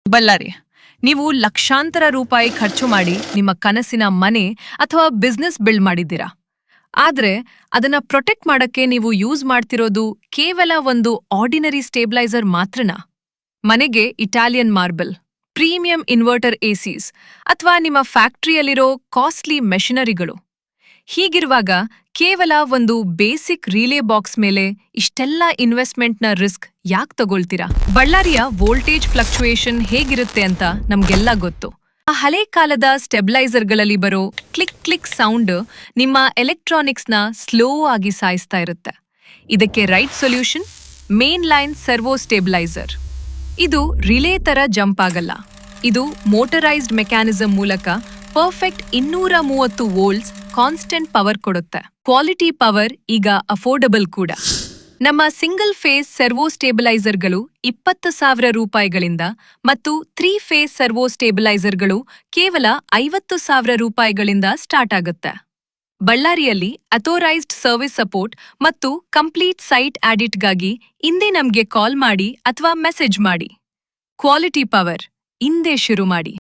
ಬಳ್ಳಾರಿ, ನೀವು ಲಕ್ಷಾಂತರ ರೂಪಾಯಿ ಖರ್ಚು ಮಾಡಿ ನಿಮ್ಮ ಕನಸಿನ ಮನೆ ಅಥವಾ ಬಿಸ್ನೆಸ್ ಬಿಲ್ಡ್ ಮಾಡಿದ್ದೀರಾ. ಆದ್ರೆ ಅದನ್ನ ಪ್ರೊಟೆಕ್ಟ್ ಮಾಡಕ್ಕೆ ನೀವು ಯೂಸ್ ಮಾಡ್ತಿರೋದು ಕೇವಲ ಒಂದು ಆರ್ಡಿನರಿ ಸ್ಟೇಬಿಲೈಸರ್ ಮಾತ್ರನಾ? ಮನೆಗೆ Italian marble, premium inverter ACs ಅಥವಾ ನಿಮ್ಮ ಫ್ಯಾಕ್ಟರಿಯಲ್ಲಿರೋ ಕಾಸ್ಟ್ಲಿ ಮೆಷಿನರಿಗಳು. ಹೀಗಿರುವಾಗ ಕೇವಲ ಒಂದು ಬೇಸಿಕ್ ರಿಲೇ ಬಾಕ್ಸ್ ಮೇಲೆ ಇಷ್ಟೆಲ್ಲ ಇನ್ವೆಸ್ಟ್ಮೆಂಟ್ನ ರಿಸ್ಕ್ ಯಾಕೆ ತಗೊಳ್ತೀರಾ? ಬಳ್ಳಾರಿಯ ವೋಲ್ಟೇಜ್ ಫ್ಲಕ್ಚುಯೇಷನ್ ಹೇಗಿರುತ್ತೆ ಅಂತ ನಮ್ಗೆಲ್ಲ ಗೊತ್ತು. ಆ ಹಳೆ ಕಾಲದ ಸ್ಟೆಬಿಲೈಸರ್ಗಳಲ್ಲಿ ಬರೋ ಕ್ಲಿಕ್ ಕ್ಲಿಕ್ ಸೌಂಡ್ ನಿಮ್ಮ ಎಲೆಕ್ಟ್ರಾನಿಕ್ಸ್ನ ಸ್ಲೋ ಆಗಿ ಸಾಯಿಸ್ತಾ ಇರುತ್ತೆ. ಇದಕ್ಕೆ right solution main line servo stabiliser. ಇದು ರಿಲೇ ತರ ಜಂಪ್ ಆಗಲ್ಲ. ಇದು ಮೋಟರೈಸ್ಡ್ ಮೆಕ್ಯಾನಿಸಮ್ ಮೂಲಕ ಪರ್ಫೆಕ್ಟ್ 230 ವೋಲ್ಟ್ಸ್ ಕಾನ್ಸ್ಟೆಂಟ್ ಪವರ್ ಕೊಡುತ್ತೆ. ಕ್ವಾಲಿಟಿ ಪವರ್ ಈಗ ಅಫೋರ್ಡಬಲ್ ಕೂಡ. ನಮ್ಮ ಸಿಂಗಲ್ ಫೇಸ್ ಸರ್ವೋ ಸ್ಟೇಬಿಲೈಸರ್ಗಳು 20,000 ರೂಪಾಯಿಗಳಿಂದ ಮತ್ತು 3 ಫೇಸ್ ಸರ್ವೋ ಸ್ಟೇಬಿಲೈಸರ್ಗಳು ಕೇವಲ 50,000 ರೂಪಾಯಿಗಳಿಂದ ಸ್ಟಾರ್ಟ್ ಆಗುತ್ತೆ. ಬಳ್ಳಾರಿಯಲ್ಲಿ ಅಥೋರೈಸ್ಡ್ ಸರ್ವಿಸ್ ಸಪೋರ್ಟ್ ಮತ್ತು ಕಂಪ್ಲೀಟ್ ಸೈಟ್ ಆಡಿಟ್ಗಾಗಿ ಇಂದೇ ನಮ್ಗೆ ಕಾಲ್ ಮಾಡಿ ಅಥವಾ ಮೆಸೇಜ್ ಮಾಡಿ. ಕ್ವಾಲಿಟಿ ಪವರ್ ಇಂದೇ ಶುರು ಮಾಡಿ.